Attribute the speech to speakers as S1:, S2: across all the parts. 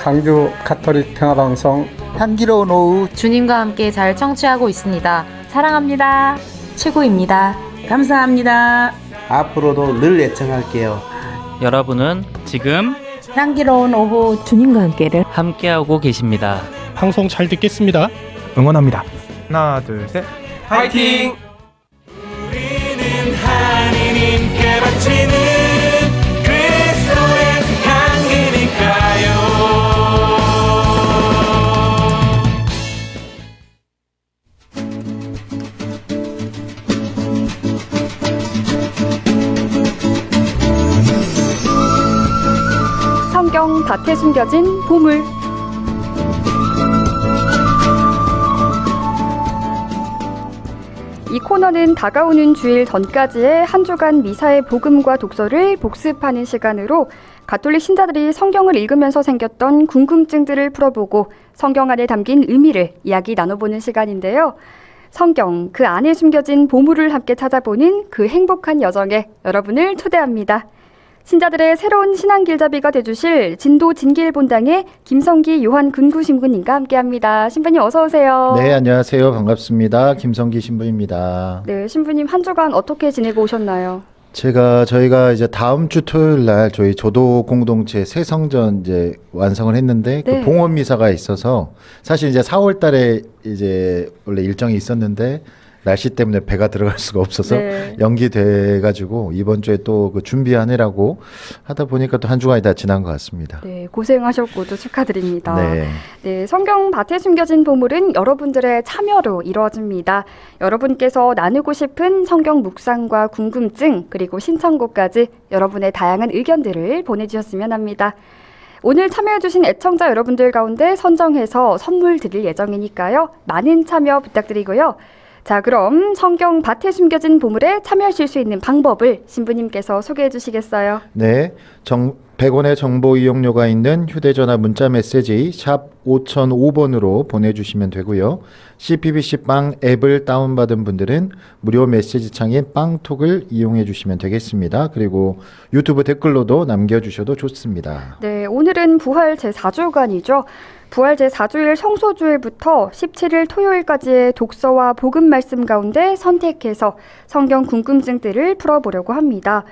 S1: 강주 가톨릭 평화방송
S2: 향기로운 오후
S3: 주님과 함께 잘 청취하고 있습니다. 사랑합니다. 최고입니다.
S4: 감사합니다.
S5: 앞으로도 늘 애청할게요.
S6: 여러분은 지금
S4: 향기로운 오후 주님과 함께를
S6: 함께하고 계십니다.
S7: 방송 잘 듣겠습니다.
S8: 응원합니다. 하나, 둘, 셋.
S5: 파이팅!
S9: 우리는 하느님께 바치는 그리스도의 향기니까요.
S10: 성경 밭에 숨겨진 보물. 이 코너는 다가오는 주일 전까지의 한 주간 미사의 복음과 독서를 복습하는 시간으로 가톨릭 신자들이 성경을 읽으면서 생겼던 궁금증들을 풀어보고 성경 안에 담긴 의미를 이야기 나눠보는 시간인데요. 성경, 그 안에 숨겨진 보물을 함께 찾아보는 그 행복한 여정에 여러분을 초대합니다. 신자들의 새로운 신앙 길잡이가 되주실 진도 진길 본당의 김성기 요한 근구 신부님과 함께합니다. 신부님 어서 오세요.
S2: 네, 안녕하세요. 반갑습니다. 김성기 신부입니다.
S10: 네, 신부님 한 주간 어떻게 지내고 오셨나요?
S2: 저희가 이제 다음 주 토요일 날 저희 조도 공동체 새 성전 이제 완성을 했는데
S10: 네.
S2: 그 봉헌 미사가 있어서 사실 이제 4월 달에 이제 원래 일정이 있었는데 날씨 때문에 배가 들어갈 수가 없어서
S10: 네.
S2: 연기돼 가지고 이번 주에 또 그 준비하느라고 하다 보니까 또 한 주간이 다 지난 것 같습니다.
S10: 네, 고생하셨고도 축하드립니다.
S2: 네.
S10: 네, 성경 밭에 숨겨진 보물은 여러분들의 참여로 이루어집니다. 여러분께서 나누고 싶은 성경 묵상과 궁금증 그리고 신청곡까지 여러분의 다양한 의견들을 보내주셨으면 합니다. 오늘 참여해주신 애청자 여러분들 가운데 선정해서 선물 드릴 예정이니까요. 많은 참여 부탁드리고요. 자, 그럼 성경 밭에 숨겨진 보물에 참여하실 수 있는 방법을 신부님께서 소개해 주시겠어요?
S2: 네, 100원의 정보 이용료가 있는 휴대전화 문자 메시지 샵 5005번으로 보내주시면 되고요. CPBC 빵 앱을 다운받은 분들은 무료 메시지 창인 빵톡을 이용해 주시면 되겠습니다. 그리고 유튜브 댓글로도 남겨주셔도 좋습니다.
S10: 네, 오늘은 부활 제4주간이죠. 부활 제4주일 성소주일부터 17일 토요일까지의 독서와 복음 말씀 가운데 선택해서 성경 궁금증들을 풀어보려고 합니다.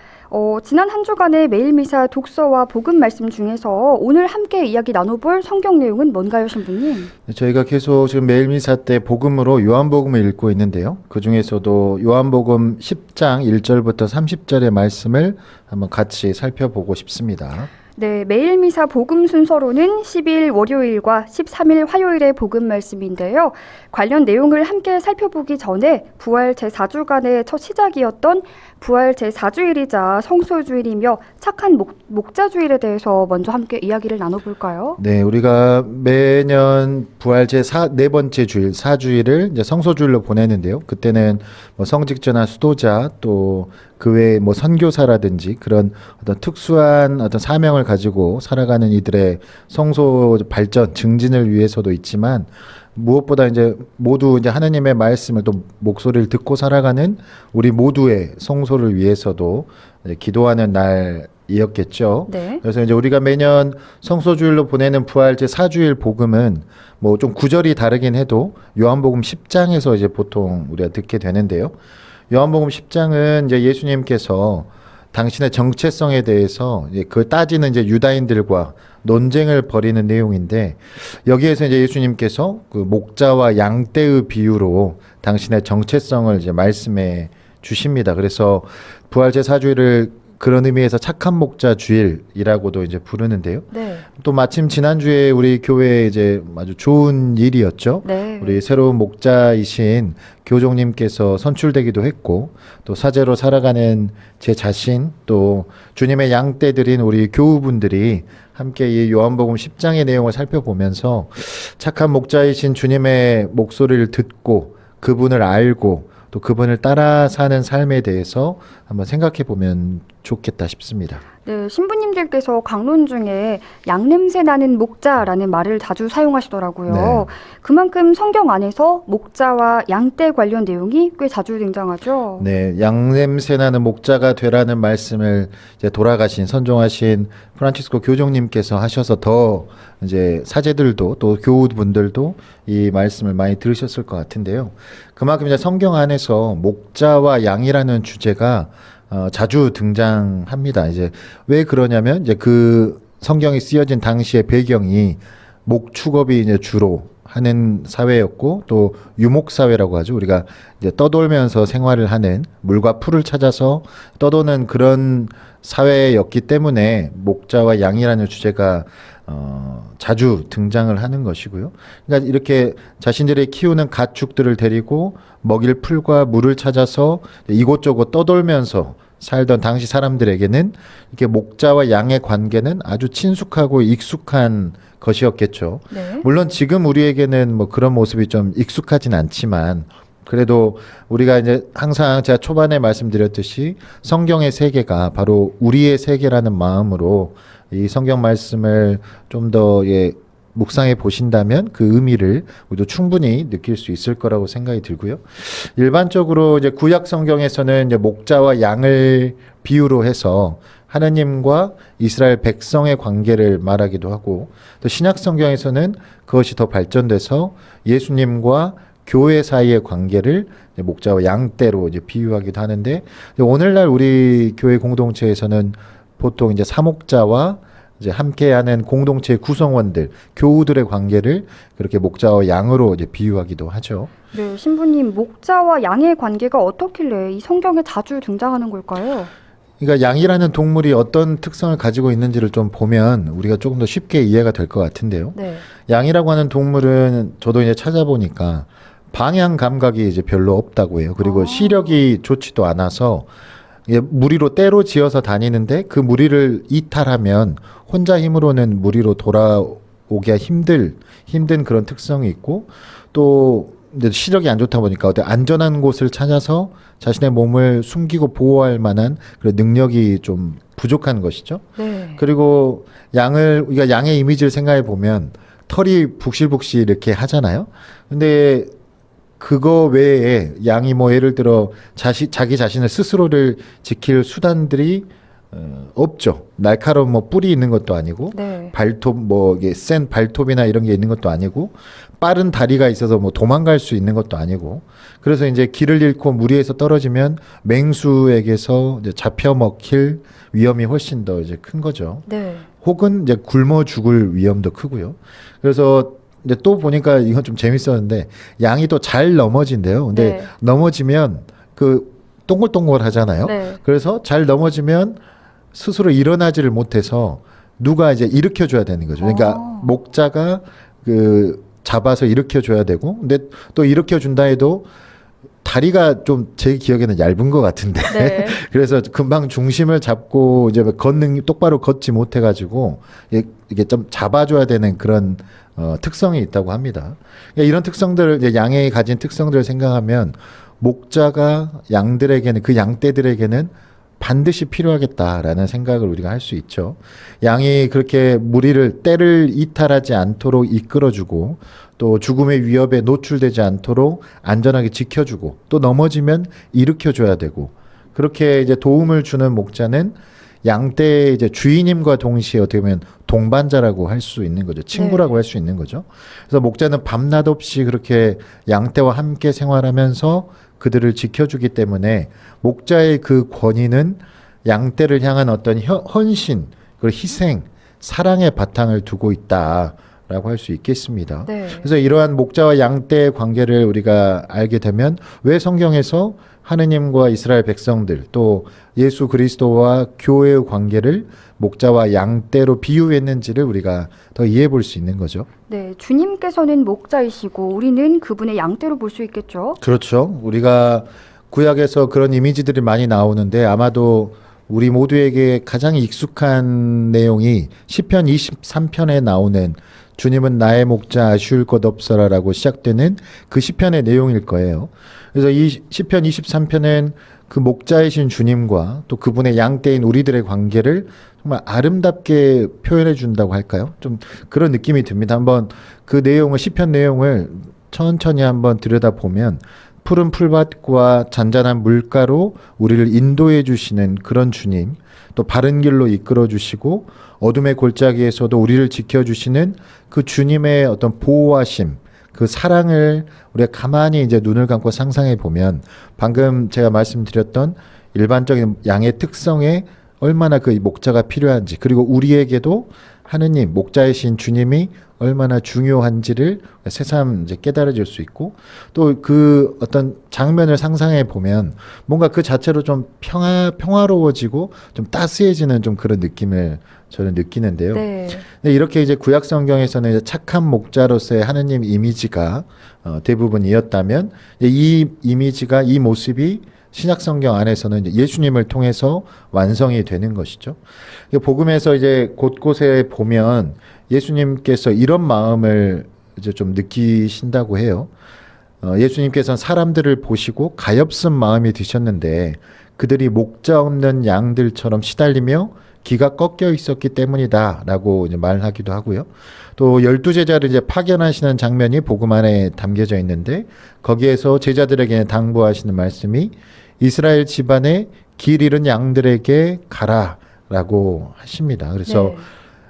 S10: 지난 한 주간의 매일 미사 독서와 복음 말씀 중에서 오늘 함께 이야기 나눠볼 성경 내용은 뭔가요, 신부님?
S2: 저희가 계속 지금 매일 미사 때 복음으로 요한복음을 읽고 있는데요. 그 중에서도 요한복음 10장 1절부터 30절의 말씀을 한번 같이 살펴보고 싶습니다.
S10: 네, 매일 미사 복음 순서로는 12일 월요일과 13일 화요일의 복음 말씀인데요. 관련 내용을 함께 살펴보기 전에 부활 제4주간의 첫 시작이었던 부활 제4주일이자 성소주일이며 착한 목자주일에 대해서 먼저 함께 이야기를 나눠볼까요?
S2: 네, 우리가 매년 부활 네 번째 주일, 4주일을 이제 성소주일로 보내는데요. 그때는 뭐 성직자나 수도자 또 그 외에 뭐 선교사라든지 그런 어떤 특수한 어떤 사명을 가지고 살아가는 이들의 성소 발전, 증진을 위해서도 있지만 무엇보다 이제 모두 이제 하나님의 말씀을 또 목소리를 듣고 살아가는 우리 모두의 성소를 위해서도 기도하는 날이었겠죠.
S10: 네.
S2: 그래서 이제 우리가 매년 성소주일로 보내는 부활 제4주일 복음은 뭐 좀 구절이 다르긴 해도 요한복음 10장에서 이제 보통 우리가 듣게 되는데요. 요한복음 10장은 이제 예수님께서 당신의 정체성에 대해서 그걸 따지는 이제 유다인들과 논쟁을 벌이는 내용인데 여기에서 이제 예수님께서 그 목자와 양떼의 비유로 당신의 정체성을 이제 말씀해 주십니다. 그래서 부활 제4주일을 그런 의미에서 착한 목자 주일이라고도 이제 부르는데요.
S10: 네.
S2: 또 마침 지난주에 우리 교회에 이제 아주 좋은 일이었죠.
S10: 네.
S2: 우리 새로운 목자이신 교종님께서 선출되기도 했고 또 사제로 살아가는 제 자신 또 주님의 양떼들인 우리 교우분들이 함께 이 요한복음 10장의 내용을 살펴보면서 착한 목자이신 주님의 목소리를 듣고 그분을 알고 또 그분을 따라 사는 삶에 대해서 한번 생각해 보면 좋겠다 싶습니다.
S10: 네, 신부님들께서 강론 중에 양냄새 나는 목자라는 말을 자주 사용하시더라고요.
S2: 네.
S10: 그만큼 성경 안에서 목자와 양떼 관련 내용이 꽤 자주 등장하죠.
S2: 네, 양냄새 나는 목자가 되라는 말씀을 이제 돌아가신 선종하신 프란치스코 교종님께서 하셔서 더 이제 사제들도 또 교우분들도 이 말씀을 많이 들으셨을 것 같은데요. 그만큼 이제 성경 안에서 목자와 양이라는 주제가 자주 등장합니다. 이제 왜 그러냐면 이제 그 성경이 쓰여진 당시의 배경이 목축업이 이제 주로 하는 사회였고 또 유목 사회라고 하죠. 우리가 이제 떠돌면서 생활을 하는 물과 풀을 찾아서 떠도는 그런 사회였기 때문에 목자와 양이라는 주제가 자주 등장을 하는 것이고요. 그러니까 이렇게 자신들이 키우는 가축들을 데리고 먹일 풀과 물을 찾아서 이곳저곳 떠돌면서 살던 당시 사람들에게는 이렇게 목자와 양의 관계는 아주 친숙하고 익숙한 것이었겠죠.
S10: 네.
S2: 물론 지금 우리에게는 뭐 그런 모습이 좀 익숙하진 않지만 그래도 우리가 이제 항상 제가 초반에 말씀드렸듯이 성경의 세계가 바로 우리의 세계라는 마음으로 이 성경 말씀을 좀 더 묵상해 보신다면 그 의미를 우리도 충분히 느낄 수 있을 거라고 생각이 들고요. 일반적으로 이제 구약 성경에서는 이제 목자와 양을 비유로 해서 하나님과 이스라엘 백성의 관계를 말하기도 하고 또 신약 성경에서는 그것이 더 발전돼서 예수님과 교회 사이의 관계를 목자와 양떼로 이제 비유하기도 하는데 오늘날 우리 교회 공동체에서는 보통 이제 사목자와 이제 함께하는 공동체 구성원들, 교우들의 관계를 그렇게 목자와 양으로 이제 비유하기도 하죠.
S10: 네, 신부님, 목자와 양의 관계가 어떻길래 이 성경에 자주 등장하는 걸까요?
S2: 그러니까 양이라는 동물이 어떤 특성을 가지고 있는지를 좀 보면 우리가 조금 더 쉽게 이해가 될 것 같은데요.
S10: 네.
S2: 양이라고 하는 동물은 저도 이제 찾아보니까 방향 감각이 이제 별로 없다고 해요. 그리고 시력이 좋지도 않아서 무리로 떼로 지어서 다니는데 그 무리를 이탈하면 혼자 힘으로는 무리로 돌아오기가 힘든 그런 특성이 있고 또 시력이 안 좋다 보니까 어떤 안전한 곳을 찾아서 자신의 몸을 숨기고 보호할 만한 그런 능력이 좀 부족한 것이죠.
S10: 네.
S2: 그리고 우리가 양의 이미지를 생각해 보면 털이 북실북실 이렇게 하잖아요. 근데 그거 외에 양이 뭐 예를 들어 자기 자신을 스스로를 지킬 수단들이 없죠. 날카로운 뭐 뿔이 있는 것도 아니고
S10: 네.
S2: 발톱 뭐 이게 센 발톱이나 이런 게 있는 것도 아니고 빠른 다리가 있어서 뭐 도망갈 수 있는 것도 아니고 그래서 이제 길을 잃고 무리에서 떨어지면 맹수에게서 이제 잡혀 먹힐 위험이 훨씬 더 이제 큰 거죠.
S10: 네.
S2: 혹은 이제 굶어 죽을 위험도 크고요. 그래서 근데 또 보니까 이건 좀 재밌었는데 양이 또 잘 넘어진대요. 근데
S10: 네.
S2: 넘어지면 그 동글동글 하잖아요.
S10: 네.
S2: 그래서 잘 넘어지면 스스로 일어나지를 못해서 누가 이제 일으켜 줘야 되는 거죠. 그러니까 목자가 그 잡아서 일으켜 줘야 되고 근데 또 일으켜 준다 해도 다리가 좀 제 기억에는 얇은 것 같은데
S10: 네.
S2: 그래서 금방 중심을 잡고 이제 똑바로 걷지 못해가지고 이게 좀 잡아줘야 되는 그런 특성이 있다고 합니다. 그러니까 이런 특성들을 이제 양이 가진 특성들을 생각하면 목자가 양들에게는 그 양떼들에게는 반드시 필요하겠다라는 생각을 우리가 할 수 있죠. 양이 그렇게 때를 이탈하지 않도록 이끌어주고 또 죽음의 위협에 노출되지 않도록 안전하게 지켜주고 또 넘어지면 일으켜줘야 되고 그렇게 이제 도움을 주는 목자는 양떼의 이제 주인임과 동시에 어떻게 보면 동반자라고 할 수 있는 거죠. 친구라고 할 수 있는 거죠. 그래서 목자는 밤낮 없이 그렇게 양떼와 함께 생활하면서 그들을 지켜주기 때문에 목자의 그 권위는 양떼를 향한 어떤 헌신, 그리고 희생, 사랑의 바탕을 두고 있다라고 할 수 있겠습니다.
S10: 네.
S2: 그래서 이러한 목자와 양떼의 관계를 우리가 알게 되면 왜 성경에서 하느님과 이스라엘 백성들 또 예수 그리스도와 교회의 관계를 목자와 양떼로 비유했는지를 우리가 더 이해해 볼 수 있는 거죠.
S10: 네, 주님께서는 목자이시고 우리는 그분의 양떼로 볼 수 있겠죠.
S2: 그렇죠. 우리가 구약에서 그런 이미지들이 많이 나오는데 아마도 우리 모두에게 가장 익숙한 내용이 시편 23편에 나오는 주님은 나의 목자 아쉬울 것 없어라라고 시작되는 그 시편의 내용일 거예요. 그래서 이 시편 23편은 그 목자이신 주님과 또 그분의 양떼인 우리들의 관계를 정말 아름답게 표현해 준다고 할까요? 좀 그런 느낌이 듭니다. 한번 그 내용을 시편 내용을 천천히 한번 들여다보면 푸른 풀밭과 잔잔한 물가로 우리를 인도해 주시는 그런 주님, 또 바른 길로 이끌어 주시고 어둠의 골짜기에서도 우리를 지켜주시는 그 주님의 어떤 보호하심, 그 사랑을 우리가 가만히 이제 눈을 감고 상상해 보면 방금 제가 말씀드렸던 일반적인 양의 특성에 얼마나 그 목자가 필요한지, 그리고 우리에게도 하느님, 목자이신 주님이 얼마나 중요한지를 새삼 이제 깨달아질 수 있고, 또 그 어떤 장면을 상상해 보면 뭔가 그 자체로 좀 평화로워지고 좀 따스해지는 좀 그런 느낌을 저는 느끼는데요.
S10: 네.
S2: 근데 이렇게 이제 구약 성경에서는 이제 착한 목자로서의 하느님 이미지가 대부분이었다면, 이 이미지가, 이 모습이 신약 성경 안에서는 이제 예수님을 통해서 완성이 되는 것이죠. 복음에서 이제 곳곳에 보면 예수님께서 이런 마음을 이제 좀 느끼신다고 해요. 예수님께서는 사람들을 보시고 가엾은 마음이 드셨는데 그들이 목자 없는 양들처럼 시달리며 기가 꺾여 있었기 때문이다라고 이제 말하기도 하고요. 또 12제자를 이제 파견하시는 장면이 복음 안에 담겨져 있는데 거기에서 제자들에게 당부하시는 말씀이 이스라엘 집안에 길 잃은 양들에게 가라라고 하십니다. 그래서
S10: 네.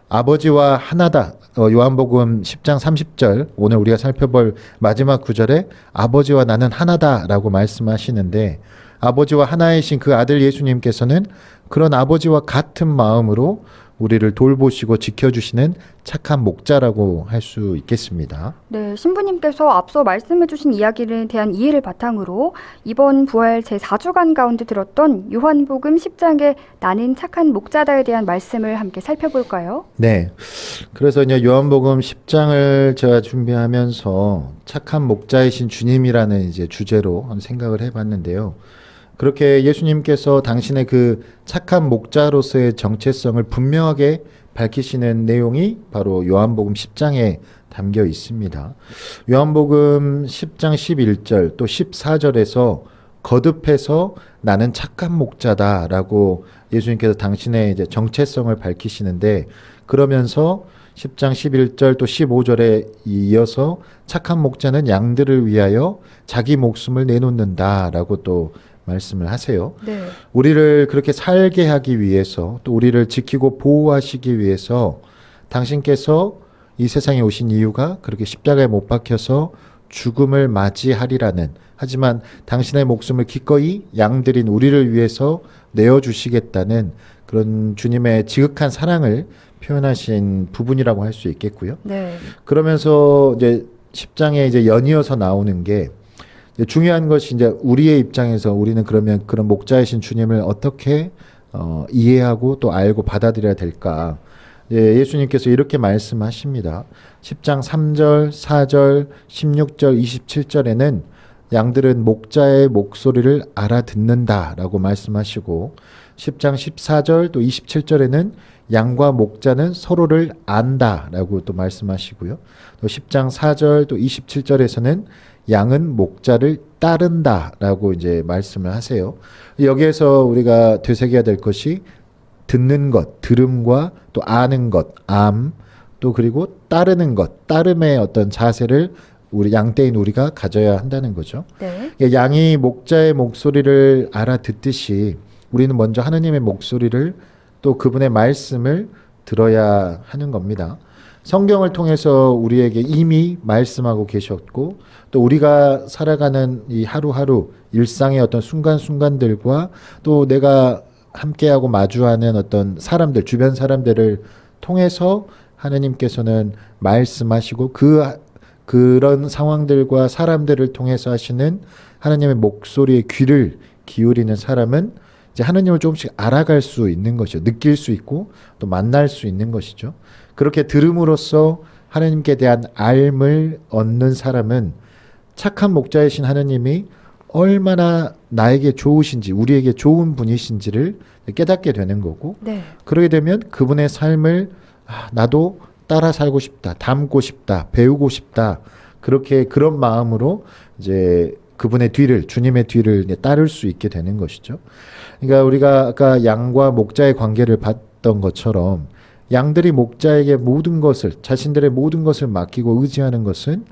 S2: 아버지와 하나다. 요한복음 10장 30절, 오늘 우리가 살펴볼 마지막 구절에 아버지와 나는 하나다라고 말씀하시는데, 아버지와 하나이신 그 아들 예수님께서는 그런 아버지와 같은 마음으로 우리를 돌보시고 지켜주시는 착한 목자라고 할 수 있겠습니다.
S10: 네, 신부님께서 앞서 말씀해주신 이야기에 대한 이해를 바탕으로 이번 부활 제4주간 가운데 들었던 요한복음 10장의 나는 착한 목자다에 대한 말씀을 함께 살펴볼까요?
S2: 네. 그래서 이제 요한복음 10장을 제가 준비하면서 착한 목자이신 주님이라는 이제 주제로 한번 생각을 해봤는데요. 그렇게 예수님께서 당신의 그 착한 목자로서의 정체성을 분명하게 밝히시는 내용이 바로 요한복음 10장에 담겨 있습니다. 요한복음 10장 11절 또 14절에서 거듭해서 나는 착한 목자다라고 예수님께서 당신의 이제 정체성을 밝히시는데, 그러면서 10장 11절 또 15절에 이어서 착한 목자는 양들을 위하여 자기 목숨을 내놓는다라고 또 말씀을 하세요.
S10: 네.
S2: 우리를 그렇게 살게 하기 위해서, 또 우리를 지키고 보호하시기 위해서 당신께서 이 세상에 오신 이유가 그렇게 십자가에 못 박혀서 죽음을 맞이하리라는, 하지만 당신의 목숨을 기꺼이 양들인 우리를 위해서 내어주시겠다는 그런 주님의 지극한 사랑을 표현하신 부분이라고 할 수 있겠고요.
S10: 네.
S2: 그러면서 이제 10장에 이제 연이어서 나오는 게 중요한 것이, 이제 우리의 입장에서 우리는 그러면 그런 목자이신 주님을 어떻게 이해하고 또 알고 받아들여야 될까? 예수님께서 이렇게 말씀하십니다. 10장 3절, 4절, 16절, 27절에는 양들은 목자의 목소리를 알아듣는다라고 말씀하시고, 10장 14절 또 27절에는 양과 목자는 서로를 안다라고 또 말씀하시고요. 또 10장 4절 또 27절에서는 양은 목자를 따른다라고 이제 말씀을 하세요. 여기에서 우리가 되새겨야 될 것이 듣는 것, 들음과 또 아는 것, 암, 또 그리고 따르는 것, 따름의 어떤 자세를 우리 양떼인 우리가 가져야 한다는 거죠.
S10: 네.
S2: 양이 목자의 목소리를 알아듣듯이 우리는 먼저 하느님의 목소리를, 또 그분의 말씀을 들어야 하는 겁니다. 성경을 통해서 우리에게 이미 말씀하고 계셨고, 또 우리가 살아가는 이 하루하루 일상의 어떤 순간순간들과 또 내가 함께하고 마주하는 어떤 사람들, 주변 사람들을 통해서 하느님께서는 말씀하시고, 그런 상황들과 사람들을 통해서 하시는 하느님의 목소리에 귀를 기울이는 사람은 이제 하느님을 조금씩 알아갈 수 있는 것이죠. 느낄 수 있고 또 만날 수 있는 것이죠. 그렇게 들음으로써 하느님께 대한 알을 얻는 사람은 착한 목자이신 하느님이 얼마나 나에게 좋으신지, 우리에게 좋은 분이신지를 깨닫게 되는 거고,
S10: 네.
S2: 그러게 되면 그분의 삶을 나도 따라 살고 싶다, 닮고 싶다, 배우고 싶다, 그렇게 그런 마음으로 이제 그분의 뒤를 주님의 뒤를 이제 따를 수 있게 되는 것이죠. 그러니까 우리가 아까 양과 목자의 관계를 봤던 것처럼 양들이 목자에게 모든 것을 자신들의 모든 것을 맡기고 의지하는 것은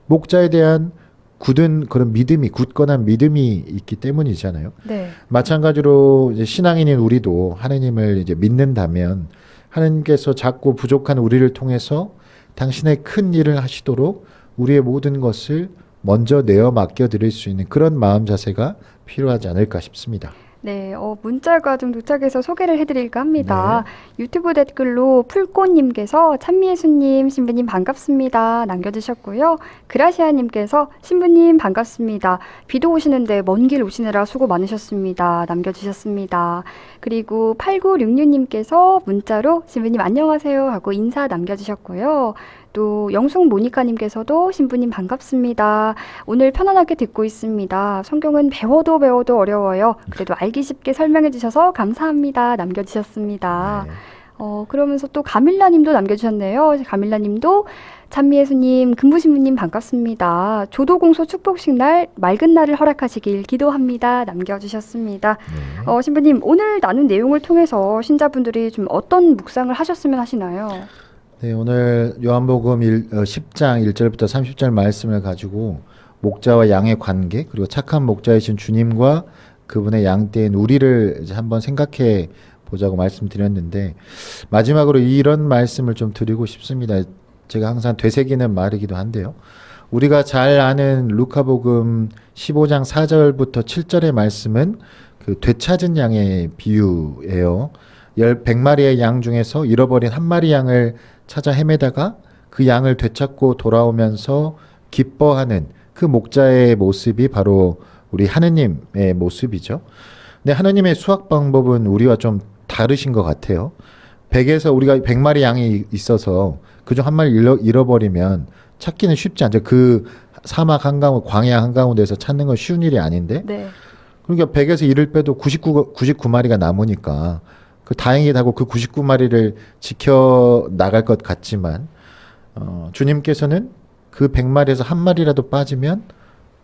S2: 목자에 대한 굳은 그런 믿음이 굳건한 믿음이 있기 때문이잖아요.
S10: 네.
S2: 마찬가지로 이제 신앙인인 우리도 하나님을 이제 믿는다면 하나님께서 작고 부족한 우리를 통해서 당신의 큰 일을 하시도록 우리의 모든 것을 먼저 내어 맡겨드릴 수 있는 그런 마음 자세가 필요하지 않을까 싶습니다.
S10: 네, 문자가 좀 도착해서 소개를 해드릴까 합니다. 유튜브 댓글로 풀꽃님께서 찬미예수님, 신부님 반갑습니다 남겨주셨고요. 그라시아님께서 신부님 반갑습니다. 비도 오시는데 먼 길 오시느라 수고 많으셨습니다 남겨주셨습니다. 그리고 8966님께서 문자로 신부님 안녕하세요 하고 인사 남겨주셨고요. 또 영숙 모니카님께서도 신부님 반갑습니다. 오늘 편안하게 듣고 있습니다. 성경은 배워도 어려워요. 그래도 알기 쉽게 설명해 주셔서 감사합니다 남겨주셨습니다.
S2: 네.
S10: 그러면서 또 가밀라님도 남겨주셨네요. 가밀라님도 찬미예수님, 금부신부님 반갑습니다. 조도공소 축복식 날 맑은 날을 허락하시길 기도합니다 남겨주셨습니다. 신부님, 오늘 나눈 내용을 통해서 신자분들이 좀 어떤 묵상을 하셨으면 하시나요?
S2: 네, 오늘 요한복음 10장 1절부터 30절 말씀을 가지고 목자와 양의 관계 그리고 착한 목자이신 주님과 그분의 양떼인 우리를 이제 한번 생각해 보자고 말씀드렸는데 마지막으로 이런 말씀을 좀 드리고 싶습니다. 제가 항상 되새기는 말이기도 한데요. 우리가 잘 아는 루카복음 15장 4절부터 7절의 말씀은 그 되찾은 양의 비유예요. 100마리의 양 중에서 잃어버린 한 마리 양을 찾아 헤매다가 그 양을 되찾고 돌아오면서 기뻐하는 그 목자의 모습이 바로 우리 하느님의 모습이죠. 근데 하느님의 수학 방법은 우리와 좀 다르신 것 같아요. 100에서 우리가 100마리 양이 있어서 그중 한 마리 잃어버리면 찾기는 쉽지 않죠. 그 사막 한가운데, 광야 한가운데서 찾는 건 쉬운 일이 아닌데.
S10: 네.
S2: 그러니까 100에서 1을 빼도 99마리가 남으니까 그 다행이다고 그 99마리를 지켜 나갈 것 같지만 주님께서는 그 100마리에서 한 마리라도 빠지면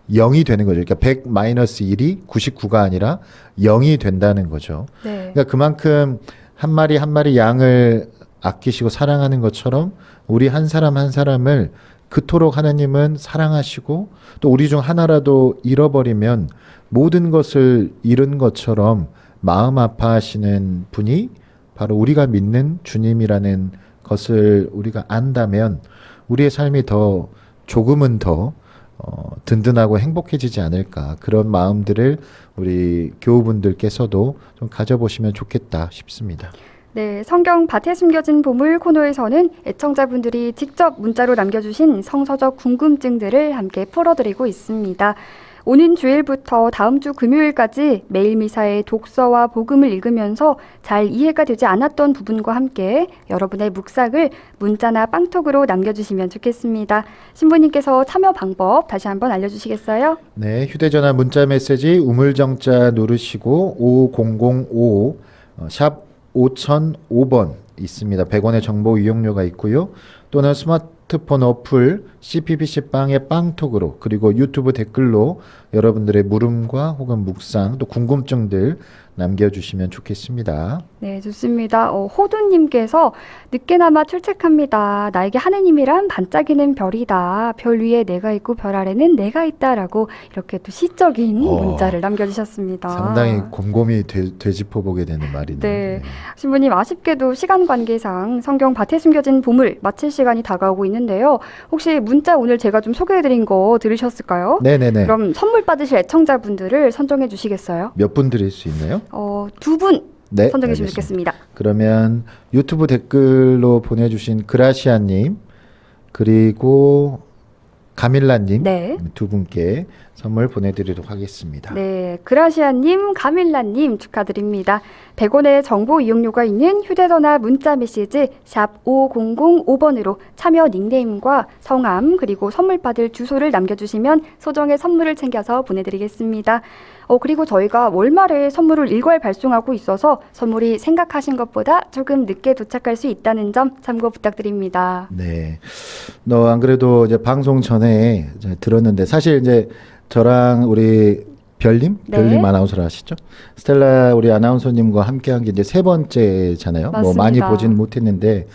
S2: 0이 되는 거죠. 그러니까 100-1이 99가 아니라 0이 된다는 거죠.
S10: 네.
S2: 그러니까 그만큼 한 마리 한 마리 양을 아끼시고 사랑하는 것처럼 우리 한 사람 한 사람을 그토록 하나님은 사랑하시고 또 우리 중 하나라도 잃어버리면 모든 것을 잃은 것처럼 마음 아파하시는 분이 바로 우리가 믿는 주님이라는 것을 우리가 안다면 우리의 삶이 더 조금은 더 든든하고 행복해지지 않을까 그런 마음들을 우리 교우분들께서도 좀 가져보시면 좋겠다 싶습니다.
S10: 네, 성경 밭에 숨겨진 보물 코너에서는 애청자분들이 직접 문자로 남겨주신 성서적 궁금증들을 함께 풀어드리고 있습니다. 오는 주일부터 다음 주 금요일까지 매일 미사의 독서와 복음을 읽으면서 잘 이해가 되지 않았던 부분과 함께 여러분의 묵상을 문자나 빵톡으로 남겨주시면 좋겠습니다. 신부님께서 참여 방법 다시 한번 알려주시겠어요?
S2: 네, 휴대전화 문자 메시지 우물정자 누르시고 550055 샵 5005번 있습니다. 100원의 정보 이용료가 있고요. 또는 스마트폰 어플 CPBC 빵의 빵톡으로 그리고 유튜브 댓글로 여러분들의 물음과 혹은 묵상 또 궁금증들 남겨주시면 좋겠습니다.
S10: 네, 좋습니다. 호두님께서 늦게나마 출첵합니다. 나에게 하느님이란 반짝이는 별이다. 별 위에 내가 있고 별 아래는 내가 있다라고 이렇게 또 시적인 문자를 남겨주셨습니다.
S2: 상당히 곰곰이 되짚어보게 되는 말이네요.
S10: 네. 신부님, 아쉽게도 시간 관계상 성경 밭에 숨겨진 보물 마칠 시간이 다가오고 있는데요. 혹시 문자 오늘 제가 좀 소개해드린 거 들으셨을까요?
S2: 네네네.
S10: 그럼 선물 받으실 애청자분들을 선정해 주시겠어요?
S2: 몇 분 드릴 수 있나요?
S10: 2분
S2: 네,
S10: 선정해 주시면
S2: 알겠습니다.
S10: 좋겠습니다.
S2: 그러면 유튜브 댓글로 보내주신 그라시아님 그리고 가밀라님
S10: 네.
S2: 두 분께 선물 보내드리도록 하겠습니다.
S10: 네, 그라시아님, 가밀라님 축하드립니다. 100원의 정보 이용료가 있는 휴대전화 문자 메시지 샵 5005번으로 참여 닉네임과 성함 그리고 선물 받을 주소를 남겨주시면 소정의 선물을 챙겨서 보내드리겠습니다. 그리고 저희가 월말에 선물을 일괄 발송하고 있어서 선물이 생각하신 것보다 조금 늦게 도착할 수 있다는 점 참고 부탁드립니다.
S2: 네. 안 그래도 이제 방송 전에 이제 들었는데 사실 이제 저랑 우리 별님 아나운서를 아시죠? 스텔라 우리 아나운서님과 함께한 게 이제 3번째잖아요. 뭐 많이
S10: 맞습니다.
S2: 보지는 못했는데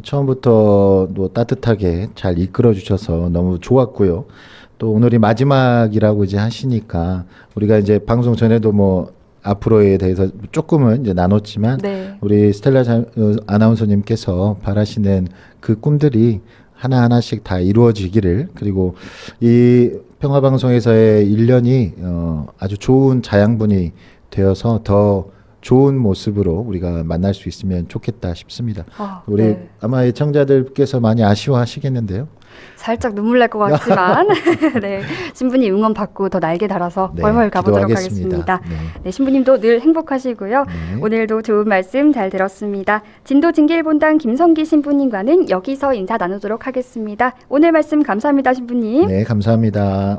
S2: 처음부터 또 따뜻하게 잘 이끌어 주셔서 너무 좋았고요. 또 오늘이 마지막이라고 이제 하시니까 우리가 이제 방송 전에도 뭐 앞으로에 대해서 조금은 이제 나눴지만
S10: 네.
S2: 우리 스텔라 아나운서님께서 바라시는 그 꿈들이 하나하나씩 다 이루어지기를, 그리고 이 평화방송에서의 1년이 아주 좋은 자양분이 되어서 더 좋은 모습으로 우리가 만날 수 있으면 좋겠다 싶습니다. 우리
S10: 네.
S2: 아마 애청자들께서 많이 아쉬워하시겠는데요.
S10: 살짝 눈물 날 것 같지만 네, 신부님 응원 받고 더 날개 달아서
S2: 네,
S10: 훨훨 가보도록
S2: 기도하겠습니다.
S10: 하겠습니다. 네, 신부님도 늘 행복하시고요.
S2: 네.
S10: 오늘도 좋은 말씀 잘 들었습니다. 진도 진길본당 김성기 신부님과는 여기서 인사 나누도록 하겠습니다. 오늘 말씀 감사합니다, 신부님.
S2: 네, 감사합니다.